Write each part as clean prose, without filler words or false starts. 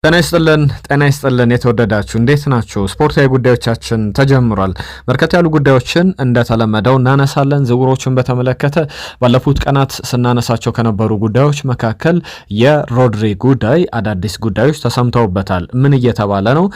ጤና ይስጥልን የተወደዳችሁ እንዴት ናችሁ? ስፖርታዊ ጉዳዮቻችን ተጀምሯል። በርከት ያሉ ጉዳዮችን እንደተለመደው እናነሳለን። ዝውውሮችን በተመለከተ ባለፉት ቀናት ስናነሳቸው ከነበሩ ጉዳዮች መካከል የሮድሪ ጉዳይ አዳዲስ ጉዳዮች ተሰምተውበታል። ምን እየተባለ ነው?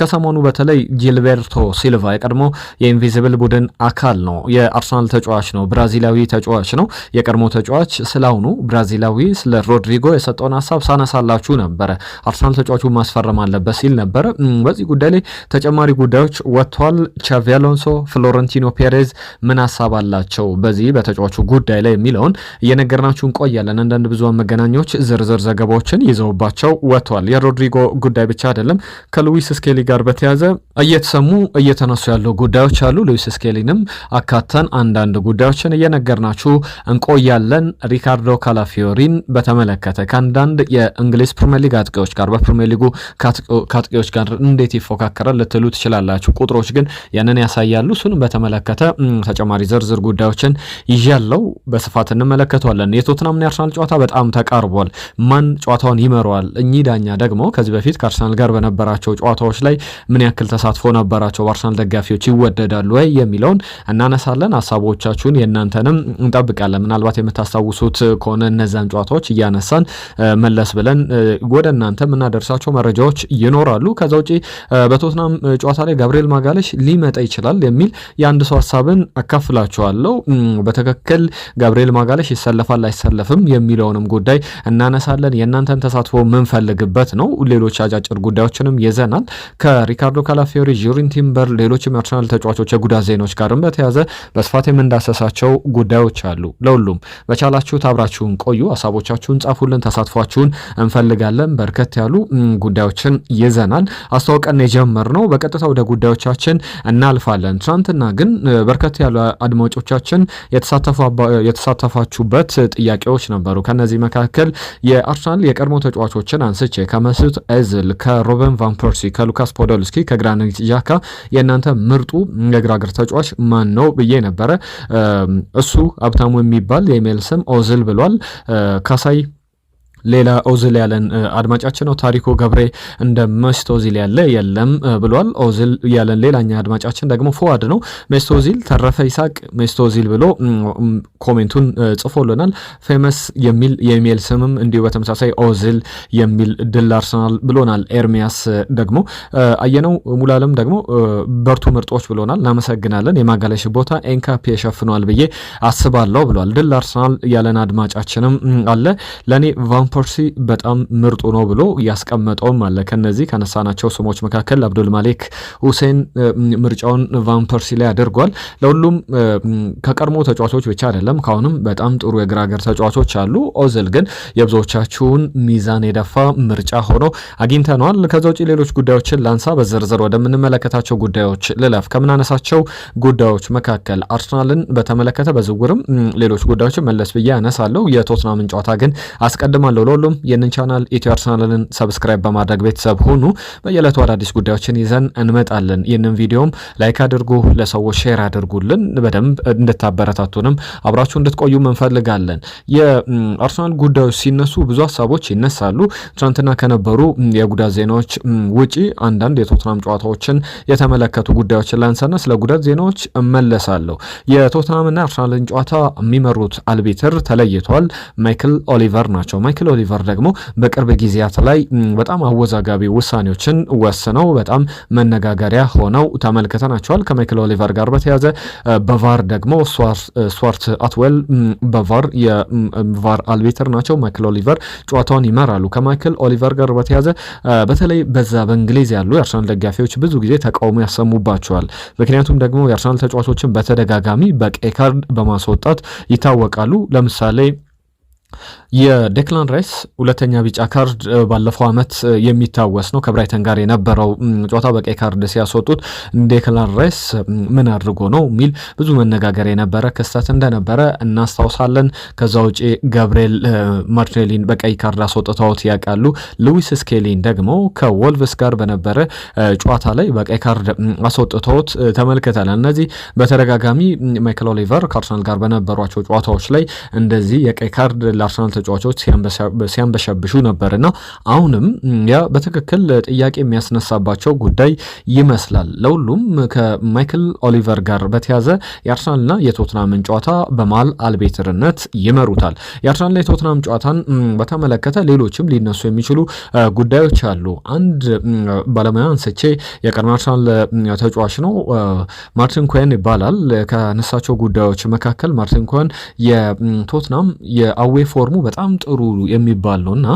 ከሰሞኑ በተለይ ጂልቤርቶ ሲልቫ የቀድሞ የኢንቪዚብል ቡድን አካል ነው። የአርሰናል ተጫዋች ነው። ብራዚላዊ ተጫዋች ነው። የቀድሞ ተጫዋች ስላሁኑ ብራዚላዊ ስለ ሮድሪጎ የሰጠውን ሀሳብ ሳነሳላችሁ ነበረ። አርሰናል ተጫዋቹ ማስፈረም አለበት ሲል ነበር። በዚህ ጉዳይ ላይ ተጨማሪ ጉዳዮች ወጥቷል። ቻቪ አሎንሶ፣ ፍሎረንቲኖ ፔሬዝ ምን ሀሳብ አላቸው በዚህ በተጫዋቹ ጉዳይ ላይ የሚለውን እየነገርናችሁ እንቆያለን። አንዳንድ ብዙሃን መገናኛዎች ዝርዝር ዘገባዎችን ይዘውባቸው ወጥቷል። የሮድሪጎ ጉዳይ ብቻ አይደለም። ከሉዊስ ስኬሊ ጋር በተያዘ እየተሰሙ እየተነሱ ያለው ጉዳዮች አሉ። ሉዊስ ስኬሊንም አካተን አንዳንድ ጉዳዮችን እየነገርናችሁ እንቆያለን። ሪካርዶ ካላፊዮሪን በተመለከተ ከአንዳንድ የእንግሊዝ ፕሪሚየር ሊግ አጥቂዎች ጋር በፕሪሚየር ሊጉ ከአጥቂዎች ጋር እንዴት ይፎካከራል ልትሉ ትችላላችሁ። ቁጥሮች ግን ያንን ያሳያሉ። እሱንም በተመለከተ ተጨማሪ ዝርዝር ጉዳዮችን ይዣለው በስፋት እንመለከተዋለን። የቶትናምና የአርሰናል ጨዋታ በጣም ተቃርቧል። ማን ጨዋታውን ይመራዋል? እኚህ ዳኛ ደግሞ ከዚህ በፊት ከአርሰናል ጋር በነበራቸው ጨዋታዎች ላይ ምን ያክል ተሳትፎ ነበራቸው? በአርሰናል ደጋፊዎች ይወደዳሉ ወይ የሚለውን እናነሳለን። ሀሳቦቻችሁን የእናንተንም እንጠብቃለን። ምናልባት የምታስታውሱት ከሆነ እነዛን ጨዋታዎች እያነሳን መለስ ብለን ወደ እናንተ የምናደርሳቸው መረጃዎች ይኖራሉ። ከዛ ውጪ በቶትናም ጨዋታ ላይ ጋብሪኤል ማጋለሽ ሊመጣ ይችላል የሚል የአንድ ሰው ሀሳብን አካፍላችኋለሁ። በትክክል ጋብሪኤል ማጋለሽ ይሰለፋል አይሰለፍም የሚለውንም ጉዳይ እናነሳለን። የእናንተን ተሳትፎ የምንፈልግበት ነው። ሌሎች አጫጭር ጉዳዮችንም ይዘናል። ከሪካርዶ ካላፊዮሪ፣ ጁሪን ቲምበር፣ ሌሎችም የአርሰናል ተጫዋቾች የጉዳት ዜናዎች ጋርም በተያዘ በስፋት የምንዳሰሳቸው ጉዳዮች አሉ። ለሁሉም በቻላችሁት አብራችሁን ቆዩ። ሀሳቦቻችሁን ጻፉልን። ተሳትፏችሁን እንፈልጋለን። በርከት ያሉ ጉዳዮችን ይዘናል። አስተዋውቀን የጀመርነው በቀጥታ ወደ ጉዳዮቻችን እናልፋለን። ትናንትና ግን በርከት ያሉ አድማጮቻችን የተሳተፋችሁበት ጥያቄዎች ነበሩ። ከነዚህ መካከል የአርሰናል የቀድሞ ተጫዋቾችን አንስቼ ከመስዑት ኦዚል፣ ከሮበን ቫን ፐርሲ፣ ከሉካስ ፖዶልስኪ፣ ከግራኒት ዣካ የእናንተ ምርጡ የግራ እግር ተጫዋች ማን ነው ብዬ ነበረ። እሱ ሀብታሙ የሚባል የኢሜል ስም ኦዚል ብሏል። ካሳይ ሌላ ኦዚል ያለን አድማጫችን ነው። ታሪኮ ገብሬ እንደ መስት ኦዚል ያለ የለም ብሏል። ኦዚል ያለን ሌላኛ አድማጫችን ደግሞ ፎዋድ ነው። መስት ኦዚል፣ ተረፈ ይሳቅ መስት ኦዚል ብሎ ኮሜንቱን ጽፎልናል። ፌመስ የሚል የኢሜል ስምም እንዲሁ በተመሳሳይ ኦዚል የሚል ድል አርሰናል ብሎናል። ኤርሚያስ ደግሞ አየነው ሙላለም ደግሞ በርቱ ምርጦች ብሎናል። እናመሰግናለን። የማጋለሽ ቦታ ኤንካፒ የሸፍኗል ብዬ አስባለሁ ብሏል። ድል አርሰናል ያለን አድማጫችንም አለ። ለኔ ቫን ፐርሲ በጣም ምርጡ ነው ብሎ ያስቀመጠውም አለ። ከነዚህ ከነሳናቸው ስሞች መካከል አብዱል ማሊክ ሁሴን ምርጫውን ቫን ፐርሲ ላይ አድርጓል። ለሁሉም ከቀድሞ ተጫዋቾች ብቻ አይደለም ካሁንም በጣም ጥሩ የግራ እግር ተጫዋቾች አሉ። ኦዚል ግን የብዙዎቻችሁን ሚዛን የደፋ ምርጫ ሆኖ አግኝተነዋል። ከዛ ውጪ ሌሎች ጉዳዮችን ላንሳ። በዝርዝር ወደምንመለከታቸው ጉዳዮች ልለፍ። ከምናነሳቸው ጉዳዮች መካከል አርሰናልን በተመለከተ በዝውውርም ሌሎች ጉዳዮችን መለስ ብዬ ያነሳለሁ። የቶትናምን ጨዋታ ግን አስቀድማለሁ። ለሁሉም ይህንን ቻናል ኢትዮ አርሰናልን ሰብስክራይብ በማድረግ ቤተሰብ ሁኑ። በየዕለቱ አዳዲስ ጉዳዮችን ይዘን እንመጣለን። ይህንን ቪዲዮም ላይክ አድርጉ፣ ለሰዎች ሼር አድርጉልን። በደንብ እንድታበረታቱንም አብራችሁ እንድትቆዩ እንፈልጋለን። የአርሰናል ጉዳዮች ሲነሱ ብዙ ሀሳቦች ይነሳሉ። ትናንትና ከነበሩ የጉዳት ዜናዎች ውጪ አንዳንድ የቶትናም ጨዋታዎችን የተመለከቱ ጉዳዮችን ላንሳና ስለ ጉዳት ዜናዎች እመለሳለሁ። የቶትናምና አርሰናልን ጨዋታ የሚመሩት አልቢትር ተለይቷል። ማይክል ኦሊቨር ናቸው። ማይክል ኦሊቨር ደግሞ በቅርብ ጊዜያት ላይ በጣም አወዛጋቢ ውሳኔዎችን ወስነው በጣም መነጋገሪያ ሆነው ተመልክተናቸዋል። ከማይክል ኦሊቨር ጋር በተያዘ በቫር ደግሞ ስዋርት አትዌል በቫር የቫር አልቢትር ናቸው። ማይክል ኦሊቨር ጨዋታውን ይመራሉ። ከማይክል ኦሊቨር ጋር በተያዘ በተለይ በዛ በእንግሊዝ ያሉ የአርሰናል ደጋፊዎች ብዙ ጊዜ ተቃውሞ ያሰሙባቸዋል። ምክንያቱም ደግሞ የአርሰናል ተጫዋቾችን በተደጋጋሚ በቀይ ካርድ በማስወጣት ይታወቃሉ። ለምሳሌ የዴክላን ራይስ ሁለተኛ ቢጫ ካርድ ባለፈው ዓመት የሚታወስ ነው። ከብራይተን ጋር የነበረው ጨዋታ በቀይ ካርድ ሲያስወጡት ዴክላን ራይስ ምን አድርጎ ነው የሚል ብዙ መነጋገር የነበረ ክስተት እንደነበረ እናስታውሳለን። ከዛ ውጪ ገብርኤል ማርቲኔሊን በቀይ ካርድ አስወጥተውት ያውቃሉ። ሉዊስ ስኬሊን ደግሞ ከወልቭስ ጋር በነበረ ጨዋታ ላይ በቀይ ካርድ አስወጥተውት ተመልክተናል። እነዚህ በተደጋጋሚ ማይክል ኦሊቨር ከአርሰናል ጋር በነበሯቸው ጨዋታዎች ላይ እንደዚህ የቀይ ካርድ ለአርሰናል ተጫዋቾች ሲያንበሸብሹ ነበርና አሁንም ያ በትክክል ጥያቄ የሚያስነሳባቸው ጉዳይ ይመስላል። ለሁሉም ከማይክል ኦሊቨር ጋር በተያዘ የአርሰናልና የቶትናምን ጨዋታ በመሃል አልቤትርነት ይመሩታል። የአርሰናልና የቶትናም ጨዋታን በተመለከተ ሌሎችም ሊነሱ የሚችሉ ጉዳዮች አሉ። አንድ ባለሙያ አንስቼ የቀድሞ አርሰናል ተጫዋች ነው፣ ማርቲን ኮይን ይባላል። ከነሳቸው ጉዳዮች መካከል ማርቲን ኮይን የቶትናም የአዌ ፎርሙ በጣም ጥሩ የሚባል ነውና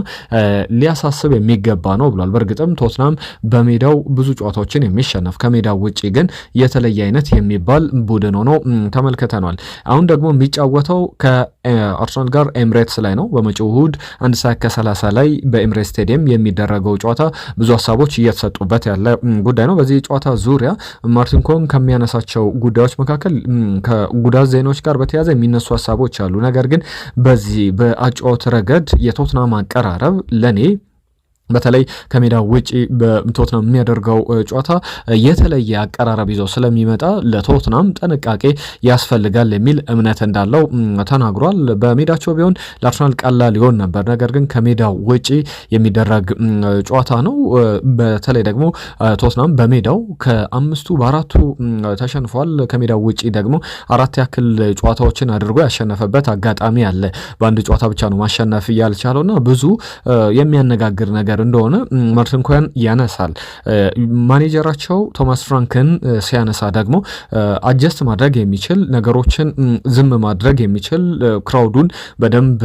ሊያሳስብ የሚገባ ነው ብሏል። በእርግጥም ቶትናም በሜዳው ብዙ ጨዋታዎችን የሚሸነፍ ከሜዳው ውጪ ግን የተለየ አይነት የሚባል ቡድን ሆኖ ተመልክተናል። አሁን ደግሞ የሚጫወተው ከአርሰናል ጋር ኤምሬትስ ላይ ነው። በመጪው እሁድ 1:30 ላይ በኤምሬትስ ስቴዲየም የሚደረገው ጨዋታ ብዙ ሀሳቦች እየተሰጡበት ያለ ጉዳይ ነው። በዚህ ጨዋታ ዙሪያ ማርቲን ኮይን ከሚያነሳቸው ጉዳዮች መካከል ከጉዳት ዜናዎች ጋር በተያያዘ የሚነሱ ሀሳቦች አሉ። ነገር ግን በዚህ በአጨዋወት ረገድ የቶትናም አቀራረብ ለኔ በተለይ ከሜዳ ውጪ በቶትናም የሚያደርገው ጨዋታ የተለየ አቀራረብ ይዞ ስለሚመጣ ለቶትናም ጥንቃቄ ያስፈልጋል የሚል እምነት እንዳለው ተናግሯል። በሜዳቸው ቢሆን ለአርሰናል ቀላል ሊሆን ነበር፣ ነገር ግን ከሜዳው ውጪ የሚደረግ ጨዋታ ነው። በተለይ ደግሞ ቶትናም በሜዳው ከ5 በ4 ተሸንፏል። ከሜዳው ውጪ ደግሞ 4 ያክል ጨዋታዎችን አድርጎ ያሸነፈበት አጋጣሚ አለ። በአንድ ጨዋታ ብቻ ነው ማሸነፍ ያልቻለውና ብዙ የሚያነጋግር ነገር እንደሆነ ማርቲን ኮይን ያነሳል። ማኔጀራቸው ቶማስ ፍራንክን ሲያነሳ ደግሞ አጀስት ማድረግ የሚችል ነገሮችን ዝም ማድረግ የሚችል ክራውዱን በደንብ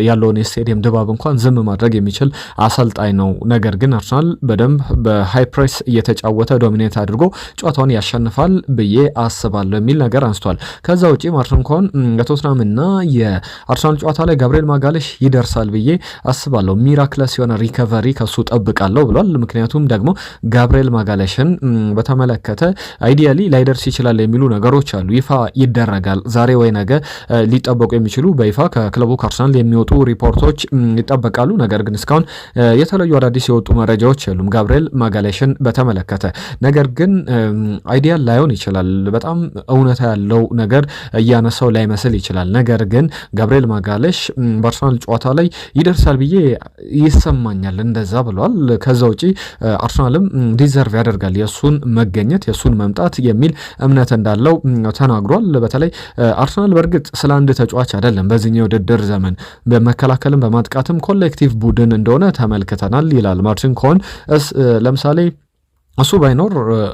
ያለውን የስቴዲየም ድባብ እንኳን ዝም ማድረግ የሚችል አሰልጣኝ ነው። ነገር ግን አርሰናል በደንብ በሃይ ፕሬስ እየተጫወተ ዶሚኔት አድርጎ ጨዋታውን ያሸንፋል ብዬ አስባለሁ የሚል ነገር አንስቷል። ከዛ ውጪ ማርቲን ኮይን የቶትናምና የአርሰናል ጨዋታ ላይ ጋብሪኤል ማጋሌሽ ይደርሳል ብዬ አስባለሁ። ሚራክለስ የሆነ ሪከቨሪ ከሱ ጠብቃለሁ ብሏል። ምክንያቱም ደግሞ ጋብሪኤል ማጋሌሽን በተመለከተ አይዲያሊ ላይደርስ ይችላል የሚሉ ነገሮች አሉ። ይፋ ይደረጋል ዛሬ ወይ ነገ ሊጠበቁ የሚችሉ በይፋ ከክለቡ ከአርሰናል የሚወጡ ሪፖርቶች ይጠበቃሉ። ነገር ግን እስካሁን የተለዩ አዳዲስ የወጡ መረጃዎች የሉም ጋብሪኤል ማጋሌሽን በተመለከተ። ነገር ግን አይዲያል ላይሆን ይችላል፣ በጣም እውነታ ያለው ነገር እያነሳው ላይመስል ይችላል። ነገር ግን ጋብሪኤል ማጋሌሽ በአርሰናል ጨዋታ ላይ ይደርሳል ብዬ ይሰማኛል እንደዛ ብሏል። ከዛ ውጪ አርሰናልም ዲዘርቭ ያደርጋል የሱን መገኘት የሱን መምጣት የሚል እምነት እንዳለው ተናግሯል። በተለይ አርሰናል በእርግጥ ስለ አንድ ተጫዋች አይደለም በዚህኛው የውድድር ዘመን በመከላከልም በማጥቃትም ኮሌክቲቭ ቡድን እንደሆነ ተመልክተናል ይላል ማርቲን ኮይን። ለምሳሌ እሱ ባይኖር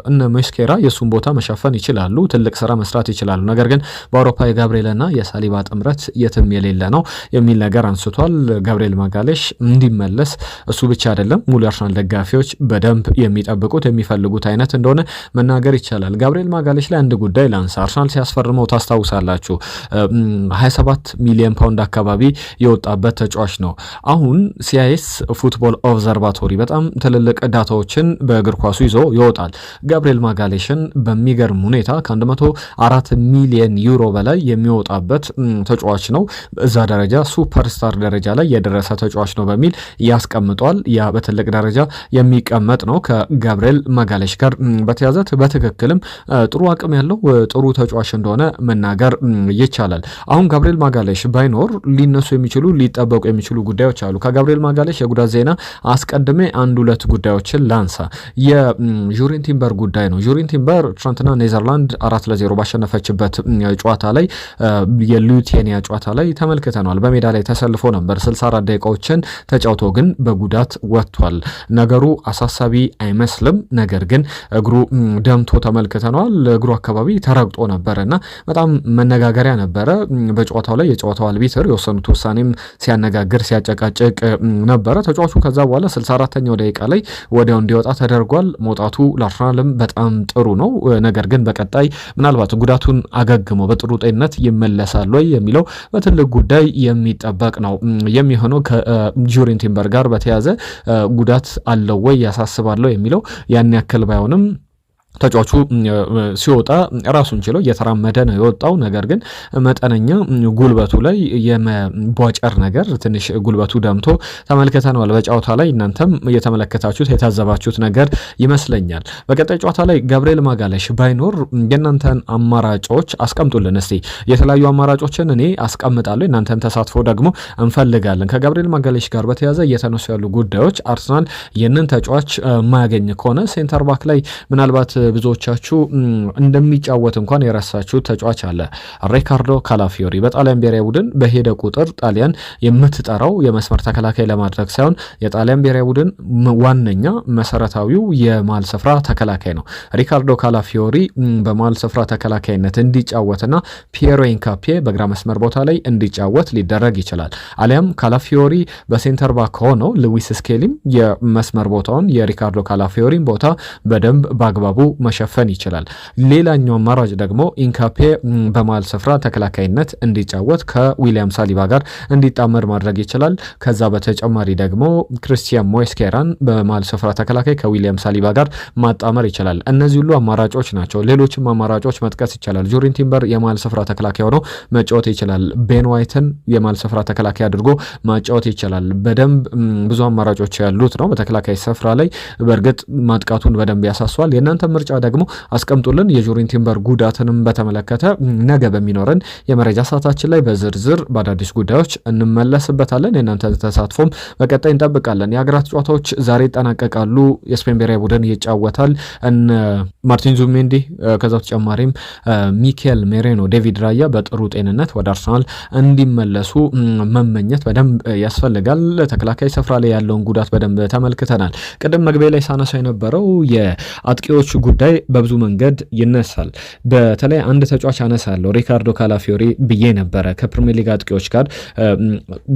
እነ ሞስኬራ የሱን ቦታ መሸፈን ይችላሉ፣ ትልቅ ስራ መስራት ይችላሉ። ነገር ግን በአውሮፓ የጋብሪኤልና የሳሊባ ጥምረት የትም የሌለ ነው የሚል ነገር አንስቷል። ጋብሪኤል ማጋሌሽ እንዲመለስ እሱ ብቻ አይደለም ሙሉ አርሰናል ደጋፊዎች በደንብ የሚጠብቁት የሚፈልጉት አይነት እንደሆነ መናገር ይቻላል። ጋብሪኤል ማጋሌሽ ላይ አንድ ጉዳይ ላንሳ። አርሰናል ሲያስፈርመው ታስታውሳላችሁ 27 ሚሊዮን ፓውንድ አካባቢ የወጣበት ተጫዋች ነው። አሁን ሲአይኤስ ፉትቦል ኦብዘርቫቶሪ በጣም ትልልቅ ዳታዎችን በእግር ኳሱ ይዞ ይወጣል። ጋብሪኤል ማጋሌሽን በሚገርም ሁኔታ ከ104 ሚሊዮን ዩሮ በላይ የሚወጣበት ተጫዋች ነው። በዛ ደረጃ ሱፐርስታር ደረጃ ላይ የደረሰ ተጫዋች ነው በሚል ያስቀምጧል። ያ በትልቅ ደረጃ የሚቀመጥ ነው። ከጋብሪኤል ማጋሌሽ ጋር በተያዘ በትክክልም ጥሩ አቅም ያለው ጥሩ ተጫዋች እንደሆነ መናገር ይቻላል። አሁን ጋብሪኤል ማጋሌሽ ባይኖር ሊነሱ የሚችሉ ሊጠበቁ የሚችሉ ጉዳዮች አሉ። ከጋብሪኤል ማጋሌሽ የጉዳት ዜና አስቀድሜ 1-2 ጉዳዮችን ላንሳ። ጁሪን ቲምበር ጉዳይ ነው። ጁሪን ቲምበር ትናንትና ኔዘርላንድ 4-0 ባሸነፈችበት ጨዋታ ላይ የሉቴኒያ ጨዋታ ላይ ተመልክተናል። በሜዳ ላይ ተሰልፎ ነበር 64 ደቂቃዎችን ተጫውቶ ግን በጉዳት ወጥቷል። ነገሩ አሳሳቢ አይመስልም። ነገር ግን እግሩ ደምቶ ተመልክተናል። እግሩ አካባቢ ተረግጦ ነበርና በጣም መነጋገሪያ ነበረ። በጨዋታው ላይ የጨዋታው አልቢትር የወሰኑት ውሳኔም ሲያነጋግር ሲያጨቃጭቅ ነበረ። ተጫዋቹ ከዛ በኋላ 64ኛው ደቂቃ ላይ ወዲያው እንዲወጣ ተደርጓል። መውጣቱ ለአርሰናልም በጣም ጥሩ ነው። ነገር ግን በቀጣይ ምናልባት ጉዳቱን አገግሞ በጥሩ ጤንነት ይመለሳል ወይ የሚለው በትልቅ ጉዳይ የሚጠበቅ ነው የሚሆነው። ከጁሪን ቲምበር ጋር በተያዘ ጉዳት አለው ወይ ያሳስባለው የሚለው ያን ያክል ባይሆንም ተጫዋቹ ሲወጣ ራሱን ችሎ እየተራመደ ነው የወጣው። ነገር ግን መጠነኛ ጉልበቱ ላይ የመቧጨር ነገር ትንሽ ጉልበቱ ደምቶ ተመልክተነዋል በጨዋታ ላይ። እናንተም እየተመለከታችሁት የታዘባችሁት ነገር ይመስለኛል። በቀጣይ ጨዋታ ላይ ጋብርኤል ማጋሌሽ ባይኖር የእናንተን አማራጮች አስቀምጡልን እስቲ። የተለያዩ አማራጮችን እኔ አስቀምጣለሁ፣ እናንተን ተሳትፎ ደግሞ እንፈልጋለን። ከጋብርኤል ማጋሌሽ ጋር በተያያዘ እየተነሱ ያሉ ጉዳዮች አርሰናል ይህንን ተጫዋች ማያገኝ ከሆነ ሴንተር ባክ ላይ ምናልባት ብዙዎቻችሁ እንደሚጫወት እንኳን የረሳችሁ ተጫዋች አለ። ሪካርዶ ካላፊዮሪ በጣሊያን ብሔራዊ ቡድን በሄደ ቁጥር ጣሊያን የምትጠራው የመስመር ተከላካይ ለማድረግ ሳይሆን የጣሊያን ብሔራዊ ቡድን ዋነኛ መሰረታዊው የመሃል ስፍራ ተከላካይ ነው። ሪካርዶ ካላፊዮሪ በመሃል ስፍራ ተከላካይነት እንዲጫወትና ፒየሮ ኢንካፔ በግራ መስመር ቦታ ላይ እንዲጫወት ሊደረግ ይችላል። አሊያም ካላፊዮሪ በሴንተር ባክ ሆነው ሉዊስ ስኬሊም የመስመር ቦታውን የሪካርዶ ካላፊዮሪን ቦታ በደንብ በአግባቡ መሸፈን ይችላል። ሌላኛው አማራጭ ደግሞ ኢንካፔ በመሃል ስፍራ ተከላካይነት እንዲጫወት ከዊሊያም ሳሊባ ጋር እንዲጣመር ማድረግ ይችላል። ከዛ በተጨማሪ ደግሞ ክርስቲያን ሞስኬራን በመሃል ስፍራ ተከላካይ ከዊሊያም ሳሊባ ጋር ማጣመር ይችላል። እነዚህ ሁሉ አማራጮች ናቸው። ሌሎችም አማራጮች መጥቀስ ይቻላል። ጁሪን ቲምበር የመሃል ስፍራ ተከላካይ ሆኖ መጫወት ይችላል። ቤን ዋይትን የመሃል ስፍራ ተከላካይ አድርጎ ማጫወት ይችላል። በደንብ ብዙ አማራጮች ያሉት ነው በተከላካይ ስፍራ ላይ። በእርግጥ ማጥቃቱን በደንብ ያሳሷል። የእናንተ ምርጫ ደግሞ አስቀምጡልን። የጁሪን ቲምበር ጉዳትንም በተመለከተ ነገ በሚኖረን የመረጃ ሰዓታችን ላይ በዝርዝር በአዳዲስ ጉዳዮች እንመለስበታለን። የእናንተ ተሳትፎም በቀጣይ እንጠብቃለን። የሀገራት ጨዋታዎች ዛሬ ይጠናቀቃሉ። የስፔን ብሔራዊ ቡድን ይጫወታል። እነ ማርቲን ዙሜንዲ ከዛ ተጨማሪም ሚኬል ሜሬኖ፣ ዴቪድ ራያ በጥሩ ጤንነት ወደ አርሰናል እንዲመለሱ መመኘት በደንብ ያስፈልጋል። ተከላካይ ስፍራ ላይ ያለውን ጉዳት በደንብ ተመልክተናል። ቅድም መግቢያ ላይ ሳነሳ የነበረው የአጥቂዎች ጉዳይ በብዙ መንገድ ይነሳል። በተለይ አንድ ተጫዋች አነሳለሁ፣ ሪካርዶ ካላፊዮሪ ብዬ ነበረ። ከፕሪሚየር ሊግ አጥቂዎች ጋር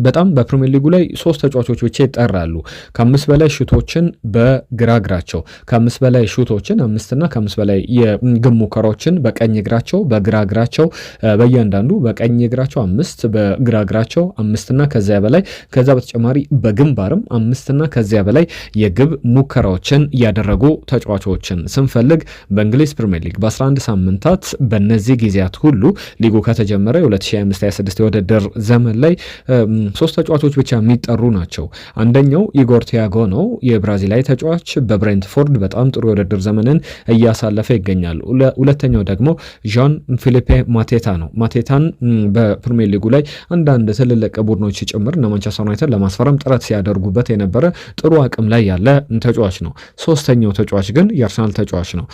በጣም በፕሪሚየር ሊጉ ላይ 3 ተጫዋቾች ብቻ ይጠራሉ። ከ5 በላይ ሹቶችን በግራ እግራቸው፣ ከ5 በላይ ሹቶችን 5 እና ከ5 በላይ የግብ ሙከራዎችን በቀኝ እግራቸው፣ በግራ እግራቸው በእያንዳንዱ በቀኝ እግራቸው 5፣ በግራ እግራቸው 5 እና ከዚያ በላይ፣ ከዛ በተጨማሪ በግንባርም 5 እና ከዚያ በላይ የግብ ሙከራዎችን ያደረጉ ተጫዋቾችን ስንፈልግ በእንግሊዝ ፕሪሚየር ሊግ በ11 ሳምንታት በነዚህ ጊዜያት ሁሉ ሊጉ ከተጀመረ የ2025/26 የውድድር ዘመን ላይ 3 ተጫዋቾች ብቻ የሚጠሩ ናቸው። አንደኛው ኢጎር ቲያጎ ነው፣ የብራዚላዊ ተጫዋች በብሬንትፎርድ በጣም ጥሩ የውድድር ዘመንን እያሳለፈ ይገኛል። ሁለተኛው ደግሞ ዣን ፊሊፔ ማቴታ ነው። ማቴታን በፕሪሚየር ሊጉ ላይ አንዳንድ ትልልቅ ቡድኖች ጭምር እና ማንቸስተር ዩናይትድ ለማስፈረም ጥረት ሲያደርጉበት የነበረ ጥሩ አቅም ላይ ያለ ተጫዋች ነው። ሶስተኛው ተጫዋች ግን የአርሰናል ተጫዋች ነው።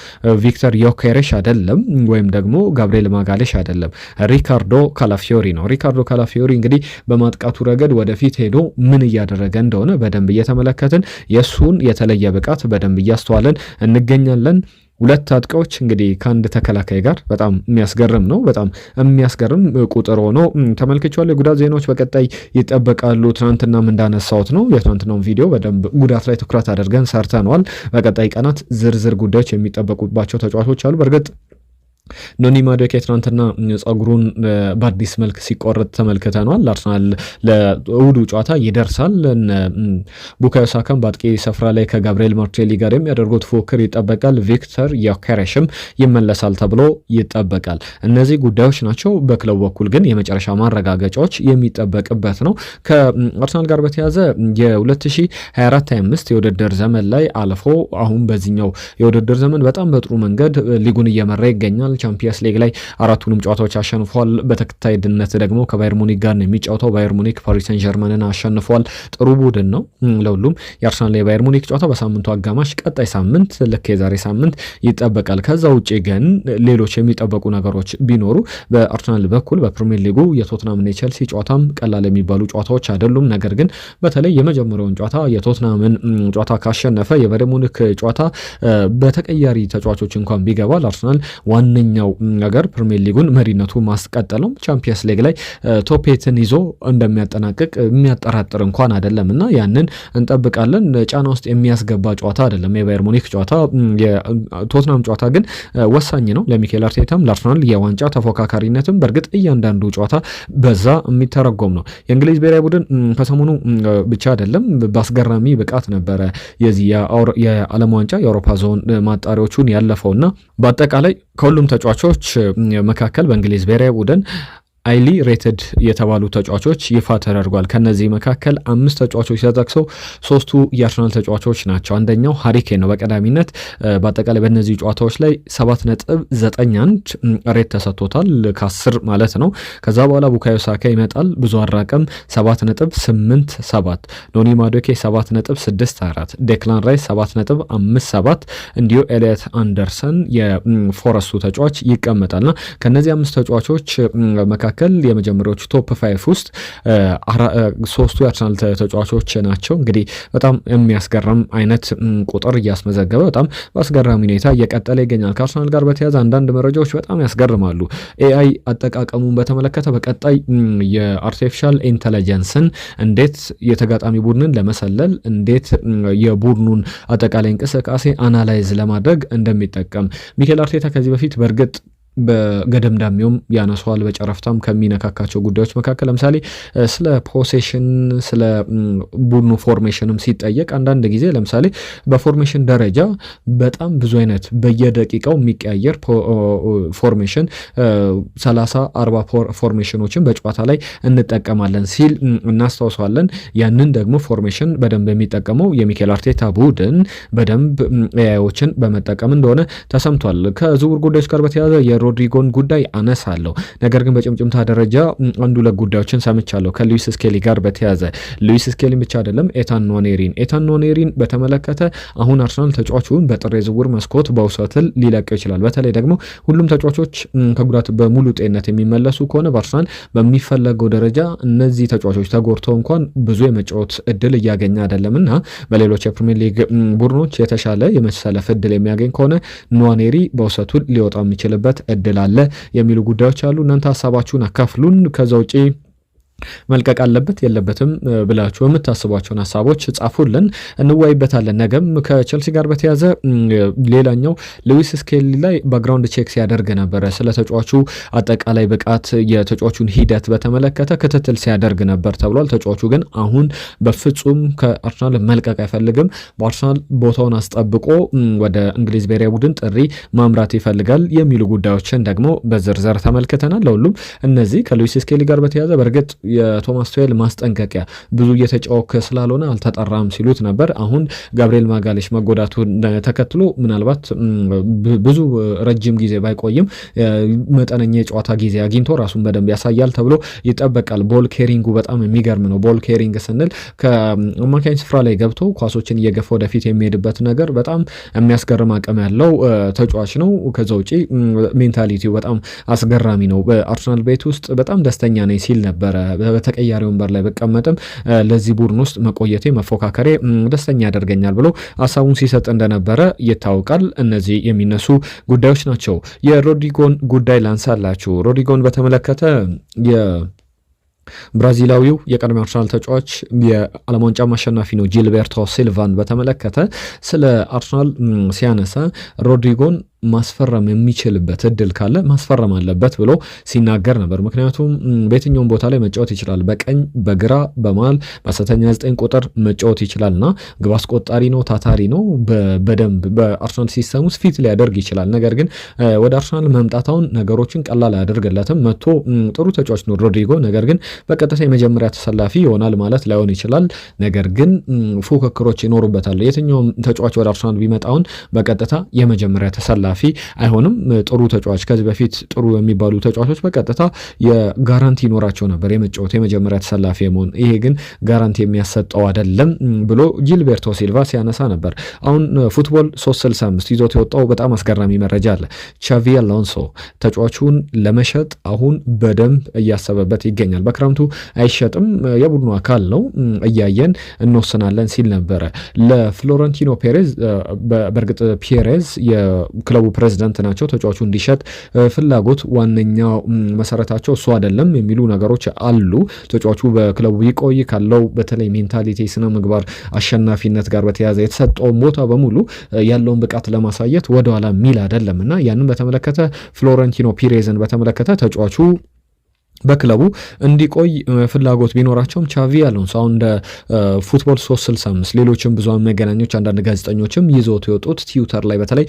ቪክተር ዮኬሬሽ አይደለም፣ ወይም ደግሞ ጋብርኤል ማጋሌሽ አይደለም፣ ሪካርዶ ካላፊዮሪ ነው። ሪካርዶ ካላፊዮሪ እንግዲህ በማጥቃቱ ረገድ ወደፊት ሄዶ ምን እያደረገ እንደሆነ በደንብ እየተመለከትን የሱን የተለየ ብቃት በደንብ እያስተዋለን እንገኛለን። 2 አጥቂዎች እንግዲህ ከአንድ ተከላካይ ጋር በጣም የሚያስገርም ነው። በጣም የሚያስገርም ቁጥር ሆኖ ተመልክቻለሁ። የጉዳት ዜናዎች በቀጣይ ይጠበቃሉ። ትናንትናም እንዳነሳሁት ነው የትናንትናውን ቪዲዮ በደንብ ጉዳት ላይ ትኩረት አድርገን ሰርተነዋል። በቀጣይ ቀናት ዝርዝር ጉዳዮች የሚጠበቁባቸው ተጫዋቾች አሉ። በእርግጥ ኖኒ ማዱኬ ትናንትና ጸጉሩን በአዲስ መልክ ሲቆረጥ ተመልክተናል። አርሰናል ለእሁዱ ጨዋታ ይደርሳል። ቡካዮ ሳካም በአጥቂ ስፍራ ላይ ከጋብርኤል ማርቲኔሊ ጋር የሚያደርጉት ፉክክር ይጠበቃል። ቪክተር ዮኬሬሽም ይመለሳል ተብሎ ይጠበቃል። እነዚህ ጉዳዮች ናቸው። በክለቡ በኩል ግን የመጨረሻ ማረጋገጫዎች የሚጠበቅበት ነው። ከአርሰናል ጋር በተያዘ የ2024/25 የውድድር ዘመን ላይ አልፎ አሁን በዚህኛው የውድድር ዘመን በጣም በጥሩ መንገድ ሊጉን እየመራ ይገኛል። ቻምፒየንስ ሊግ ላይ 4ቱንም ጨዋታዎች አሸንፏል። በተከታይነት ደግሞ ከባየር ሙኒክ ጋር ነው የሚጫወተው። ባየር ሙኒክ ፓሪስ ሰን ጀርመንን አሸንፏል። ጥሩ ቡድን ነው ለሁሉም። የአርሰናል የባየር ሙኒክ ጨዋታ በሳምንቱ አጋማሽ ቀጣይ ሳምንት ልክ የዛሬ ሳምንት ይጠበቃል። ከዛ ውጭ ግን ሌሎች የሚጠበቁ ነገሮች ቢኖሩ በአርሰናል በኩል በፕሪሚየር ሊጉ የቶትናምና የቼልሲ ጨዋታም ቀላል የሚባሉ ጨዋታዎች አይደሉም። ነገር ግን በተለይ የመጀመሪያውን ጨዋታ የቶትናምን ጨዋታ ካሸነፈ የባየር ሙኒክ ጨዋታ በተቀያሪ ተጫዋቾች እንኳን ቢገባ ለአርሰናል ዋነኛ ዋነኛው ነገር ፕሪሚየር ሊጉን መሪነቱ ማስቀጠል ነው። ቻምፒየንስ ሊግ ላይ ቶፕ 8ን ይዞ እንደሚያጠናቅቅ የሚያጠራጥር እንኳን አይደለም እና ያንን እንጠብቃለን። ጫና ውስጥ የሚያስገባ ጨዋታ አይደለም የባየር ሙኒክ ጨዋታ። የቶትናም ጨዋታ ግን ወሳኝ ነው ለሚኬል አርቴታም ለአርሰናል የዋንጫ ተፎካካሪነትም። በእርግጥ እያንዳንዱ ጨዋታ በዛ የሚተረጎም ነው። የእንግሊዝ ብሔራዊ ቡድን ከሰሞኑ ብቻ አይደለም በአስገራሚ ብቃት ነበረ የዚህ የዓለም ዋንጫ የአውሮፓ ዞን ማጣሪያዎቹን ያለፈውና በአጠቃላይ ከሁሉም ተጫዋቾች መካከል በእንግሊዝ ብሔራዊ ቡድን ሃይሊ ሬትድ የተባሉ ተጫዋቾች ይፋ ተደርጓል። ከነዚህ መካከል 5 ተጫዋቾች ተጠቅሰው 3ቱ የአርሰናል ተጫዋቾች ናቸው። አንደኛው ሃሪ ኬን ነው በቀዳሚነት። በአጠቃላይ በእነዚህ ጨዋታዎች ላይ 7.91 ሬት ተሰጥቶታል ከ10 ማለት ነው። ከዛ በኋላ ቡካዮ ሳካ ይመጣል፣ ብዙ አራቀም 7.87፣ ኖኒ ማዱኬ 7.64፣ ዴክላን ራይስ 7.57 እንዲሁ ኤሊየት አንደርሰን የፎረስቱ ተጫዋች ይቀመጣልና ከነዚህ 5 ተጫዋቾች መካከል የመጀመሪያዎቹ ቶፕ 5 ውስጥ 3ቱ የአርሰናል ተጫዋቾች ናቸው። እንግዲህ በጣም የሚያስገርም አይነት ቁጥር እያስመዘገበ በጣም በአስገራሚ ሁኔታ እየቀጠለ ይገኛል። ከአርሰናል ጋር በተያያዘ አንዳንድ መረጃዎች በጣም ያስገርማሉ። ኤአይ አጠቃቀሙን በተመለከተ በቀጣይ የአርቲፊሻል ኢንተለጀንስን እንዴት የተጋጣሚ ቡድንን ለመሰለል እንዴት የቡድኑን አጠቃላይ እንቅስቃሴ አናላይዝ ለማድረግ እንደሚጠቀም ሚኬል አርቴታ ከዚህ በፊት በእርግጥ በገደምዳሚውም ያነሷል። በጨረፍታም ከሚነካካቸው ጉዳዮች መካከል ለምሳሌ ስለ ፖሴሽን ስለ ቡድኑ ፎርሜሽንም ሲጠየቅ አንዳንድ ጊዜ ለምሳሌ በፎርሜሽን ደረጃ በጣም ብዙ አይነት በየደቂቃው የሚቀያየር ፎርሜሽን 30-40 ፎርሜሽኖችን በጨዋታ ላይ እንጠቀማለን ሲል እናስታውሰዋለን። ያንን ደግሞ ፎርሜሽን በደንብ የሚጠቀመው የሚኬል አርቴታ ቡድን በደንብ ኤአይዎችን በመጠቀም እንደሆነ ተሰምቷል። ከዝውውር ጉዳዮች ጋር በተያያዘ ሮድሪጎን ጉዳይ አነሳለሁ። ነገር ግን በጭምጭምታ ደረጃ አንዱ ለጉዳዮችን ሰምቻለሁ ከሉዊስ ስኬሊ ጋር በተያዘ ሉዊስ ስኬሊ ብቻ አይደለም ኤታን ኖኔሪን በተመለከተ አሁን አርሰናል ተጫዋቹን በጥር የዝውውር መስኮት በውሰትል ሊለቀው ይችላል። በተለይ ደግሞ ሁሉም ተጫዋቾች ከጉዳት በሙሉ ጤንነት የሚመለሱ ከሆነ በአርሰናል በሚፈለገው ደረጃ እነዚህ ተጫዋቾች ተጎድተው እንኳን ብዙ የመጫወት እድል እያገኘ አይደለምና በሌሎች የፕሪሚየር ሊግ ቡድኖች የተሻለ የመሰለፍ እድል የሚያገኝ ከሆነ ኖኔሪ በውሰቱል ሊወጣ የሚችልበት እድል አለ የሚሉ ጉዳዮች አሉ። እናንተ ሀሳባችሁን አካፍሉን። ከዛ ውጪ መልቀቅ አለበት የለበትም ብላችሁ የምታስቧቸውን ሀሳቦች ጻፉልን፣ እንወያይበታለን። ነገም ከቸልሲ ጋር በተያዘ ሌላኛው ሉዊስ ስኬሊ ላይ ባክግራውንድ ቼክ ሲያደርግ ነበረ። ስለ ተጫዋቹ አጠቃላይ ብቃት የተጫዋቹን ሂደት በተመለከተ ክትትል ሲያደርግ ነበር ተብሏል። ተጫዋቹ ግን አሁን በፍጹም ከአርሰናል መልቀቅ አይፈልግም። በአርሰናል ቦታውን አስጠብቆ ወደ እንግሊዝ ብሔራዊ ቡድን ጥሪ ማምራት ይፈልጋል የሚሉ ጉዳዮችን ደግሞ በዝርዝር ተመልክተናል። ለሁሉም እነዚህ ከሉዊስ ስኬሊ ጋር በተያዘ በእርግጥ የቶማስ ቱዌል ማስጠንቀቂያ ብዙ እየተጫወከ ስላልሆነ አልተጠራም ሲሉት ነበር። አሁን ጋብሪኤል ማጋሌሽ መጎዳቱን ተከትሎ ምናልባት ብዙ ረጅም ጊዜ ባይቆይም መጠነኛ የጨዋታ ጊዜ አግኝቶ ራሱን በደንብ ያሳያል ተብሎ ይጠበቃል። ቦል ኬሪንጉ በጣም የሚገርም ነው። ቦል ኬሪንግ ስንል ከአማካኝ ስፍራ ላይ ገብቶ ኳሶችን እየገፋ ወደፊት የሚሄድበት ነገር በጣም የሚያስገርም አቅም ያለው ተጫዋች ነው። ከዛ ውጪ ሜንታሊቲው በጣም አስገራሚ ነው። በአርሰናል ቤት ውስጥ በጣም ደስተኛ ነኝ ሲል ነበረ። በተቀያሪ ወንበር ላይ በቀመጥም ለዚህ ቡድን ውስጥ መቆየቴ መፎካከሬ ደስተኛ ያደርገኛል ብሎ ሀሳቡን ሲሰጥ እንደነበረ ይታወቃል። እነዚህ የሚነሱ ጉዳዮች ናቸው። የሮድሪጎን ጉዳይ ላንሳላችሁ። ሮድሪጎን በተመለከተ ብራዚላዊው የቀድሞ አርሰናል ተጫዋች የዓለም ዋንጫ አሸናፊ ነው ጂልቤርቶ ሲልቫን በተመለከተ ስለ አርሰናል ሲያነሳ ሮድሪጎን ማስፈረም የሚችልበት እድል ካለ ማስፈረም አለበት ብሎ ሲናገር ነበር። ምክንያቱም በየትኛውም ቦታ ላይ መጫወት ይችላል። በቀኝ በግራ በመሃል በ9 ቁጥር መጫወት ይችላልና ግብ አስቆጣሪ ነው፣ ታታሪ ነው። በደንብ በአርሰናል ሲስተም ውስጥ ፊት ሊያደርግ ይችላል። ነገር ግን ወደ አርሰናል መምጣታውን ነገሮችን ቀላል አያደርግለትም። መጥቶ ጥሩ ተጫዋች ነው ሮድሪጎ። ነገር ግን በቀጥታ የመጀመሪያ ተሰላፊ ይሆናል ማለት ላይሆን ይችላል። ነገር ግን ፉክክሮች ይኖሩበታል። የትኛውም ተጫዋች ወደ አርሰናል ቢመጣውን በቀጥታ የመጀመሪያ ተሰላፊ አይሆንም። ጥሩ ተጫዋች ከዚህ በፊት ጥሩ የሚባሉ ተጫዋቾች በቀጥታ የጋራንቲ ይኖራቸው ነበር የመጫወት የመጀመሪያ ተሰላፊ መሆን። ይሄ ግን ጋራንቲ የሚያሰጠው አይደለም ብሎ ጂልቤርቶ ሲልቫ ሲያነሳ ነበር። አሁን ፉትቦል 365 ይዞት የወጣው በጣም አስገራሚ መረጃ አለ። ቻቪ አሎንሶ ተጫዋቹን ለመሸጥ አሁን በደንብ እያሰበበት ይገኛል። በክረምቱ አይሸጥም፣ የቡድኑ አካል ነው፣ እያየን እንወስናለን ሲል ነበረ። ለፍሎረንቲኖ ፔሬዝ በእርግጥ ፔሬዝ የክለቡ የክለቡ ፕሬዝዳንት ናቸው። ተጫዋቹ እንዲሸጥ ፍላጎት ዋነኛው መሰረታቸው እሱ አይደለም የሚሉ ነገሮች አሉ። ተጫዋቹ በክለቡ ይቆይ ካለው በተለይ ሜንታሊቲ ስነ ምግባር አሸናፊነት ጋር በተያያዘ የተሰጠውን ቦታ በሙሉ ያለውን ብቃት ለማሳየት ወደኋላ ሚል አይደለም እና ያንን በተመለከተ ፍሎረንቲኖ ፔሬዝን በተመለከተ ተጫዋቹ በክለቡ እንዲቆይ ፍላጎት ቢኖራቸውም ቻቪ አሎንሶ አሁን እንደ ፉትቦል 365 ሌሎችም ብዙ መገናኞች አንዳንድ ጋዜጠኞችም ይዘውት የወጡት ትዊተር ላይ በተለይ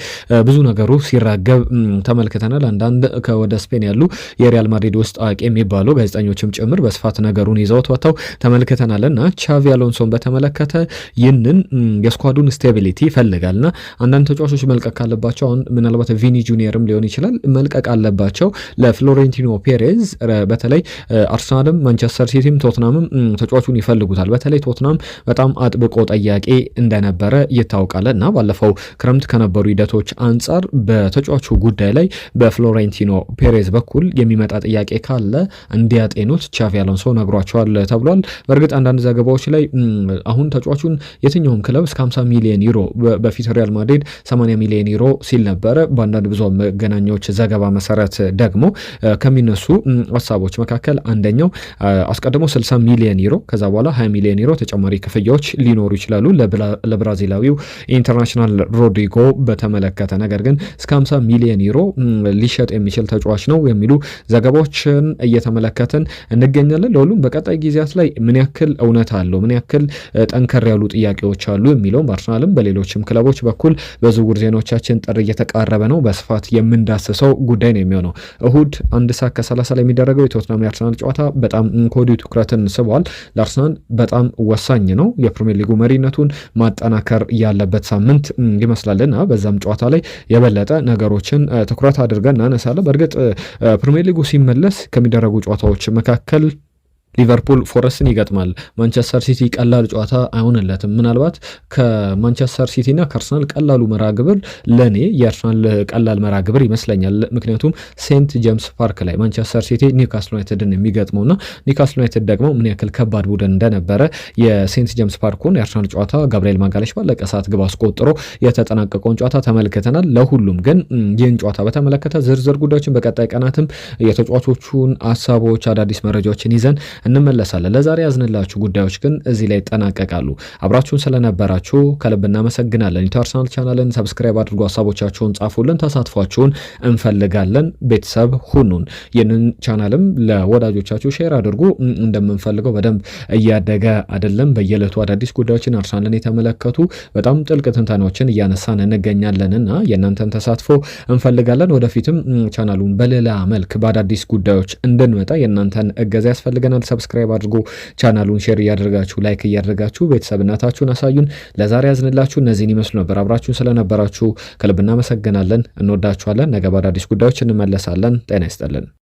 ብዙ ነገሩ ሲራገብ ተመልክተናል። አንዳንድ ከወደ ስፔን ያሉ የሪያል ማድሪድ ውስጥ አዋቂ የሚባሉ ጋዜጠኞችም ጭምር በስፋት ነገሩን ይዘውት ወጥተው ተመልክተናልና ቻቪ አሎንሶን በተመለከተ ይህንን የስኳዱን ስቴቢሊቲ ይፈልጋልና አንዳንድ ተጫዋቾች መልቀቅ ካለባቸው አሁን ምናልባት ቪኒ ጁኒየርም ሊሆን ይችላል መልቀቅ አለባቸው ለፍሎሬንቲኖ ፔሬዝ በተለይ አርሰናልም ማንቸስተር ሲቲም ቶትናምም ተጫዋቹን ይፈልጉታል። በተለይ ቶትናም በጣም አጥብቆ ጠያቂ እንደነበረ ይታወቃል እና ባለፈው ክረምት ከነበሩ ሂደቶች አንጻር በተጫዋቹ ጉዳይ ላይ በፍሎሬንቲኖ ፔሬዝ በኩል የሚመጣ ጥያቄ ካለ እንዲያጤኑት ቻቪ አሎንሶ ነግሯቸዋል ተብሏል። በእርግጥ አንዳንድ ዘገባዎች ላይ አሁን ተጫዋቹን የትኛውም ክለብ እስከ 50 ሚሊዮን ዩሮ በፊት ሪያል ማድሪድ 80 ሚሊዮን ዩሮ ሲል ነበረ። በአንዳንድ ብዙ መገናኛዎች ዘገባ መሰረት ደግሞ ከሚነሱ ሀሳቦች መካከል አንደኛው አስቀድሞ 60 ሚሊዮን ዩሮ ከዛ በኋላ 20 ሚሊዮን ዩሮ ተጨማሪ ክፍያዎች ሊኖሩ ይችላሉ ለብራዚላዊው ኢንተርናሽናል ሮድሪጎ በተመለከተ። ነገር ግን እስከ 50 ሚሊዮን ዩሮ ሊሸጥ የሚችል ተጫዋች ነው የሚሉ ዘገባዎችን እየተመለከትን እንገኛለን። ለሁሉም በቀጣይ ጊዜያት ላይ ምን ያክል እውነት አለው ምን ያክል ጠንከር ያሉ ጥያቄዎች አሉ የሚለው በአርሰናልም በሌሎችም ክለቦች በኩል በዝውውር ዜናዎቻችን ጥር እየተቃረበ ነው በስፋት የምንዳስሰው ጉዳይ ነው የሚሆነው። እሁድ 1:30 ላይ የሚደረገው የቶትናም የአርሰናል ጨዋታ በጣም ከወዲሁ ትኩረትን ስቧል። ለአርሰናል በጣም ወሳኝ ነው። የፕሪሚየር ሊጉ መሪነቱን ማጠናከር ያለበት ሳምንት ይመስላልና በዛም ጨዋታ ላይ የበለጠ ነገሮችን ትኩረት አድርገን እናነሳለን። በእርግጥ ፕሪሚየር ሊጉ ሲመለስ ከሚደረጉ ጨዋታዎች መካከል ሊቨርፑል ፎረስትን ይገጥማል። ማንቸስተር ሲቲ ቀላል ጨዋታ አይሆንለትም። ምናልባት ከማንቸስተር ሲቲ እና ከአርሰናል ቀላሉ መርሃ ግብር ለእኔ የአርሰናል ቀላል መርሃ ግብር ይመስለኛል። ምክንያቱም ሴንት ጄምስ ፓርክ ላይ ማንቸስተር ሲቲ ኒውካስል ዩናይትድን የሚገጥመውና ኒውካስል ዩናይትድ ደግሞ ምን ያክል ከባድ ቡድን እንደነበረ የሴንት ጄምስ ፓርኩን የአርሰናል ጨዋታ ጋብርኤል ማጋሌሽ ባለቀ ሰዓት ግብ አስቆጥሮ የተጠናቀቀውን ጨዋታ ተመልክተናል። ለሁሉም ግን ይህን ጨዋታ በተመለከተ ዝርዝር ጉዳዮችን በቀጣይ ቀናትም የተጫዋቾቹን ሀሳቦች አዳዲስ መረጃዎችን ይዘን እንመለሳለን። ለዛሬ ያዝንላችሁ ጉዳዮች ግን እዚህ ላይ ይጠናቀቃሉ። አብራችሁን ስለነበራችሁ ከልብ እናመሰግናለን። አርሰናል ቻናልን ሰብስክራይብ አድርጉ፣ ሀሳቦቻችሁን ጻፉልን፣ ተሳትፏችሁን እንፈልጋለን። ቤተሰብ ሁኑን። ይህንን ቻናልም ለወዳጆቻችሁ ሼር አድርጉ። እንደምንፈልገው በደንብ እያደገ አይደለም። በየዕለቱ አዳዲስ ጉዳዮችን አርሰናልን የተመለከቱ በጣም ጥልቅ ትንታኔዎችን እያነሳን እንገኛለንና የእናንተን ተሳትፎ እንፈልጋለን። ወደፊትም ቻናሉን በሌላ መልክ በአዳዲስ ጉዳዮች እንድንመጣ የእናንተን እገዛ ያስፈልገናል። ሰብስክራይብ አድርጉ፣ ቻናሉን ሼር እያደረጋችሁ ላይክ እያደረጋችሁ ቤተሰብነታችሁን አሳዩን። ለዛሬ ያዝንላችሁ እነዚህን ይመስሉ ነበር። አብራችሁን ስለነበራችሁ ከልብ እናመሰግናለን። እንወዳችኋለን። ነገ በአዳዲስ ጉዳዮች እንመለሳለን። ጤና ይስጥልን።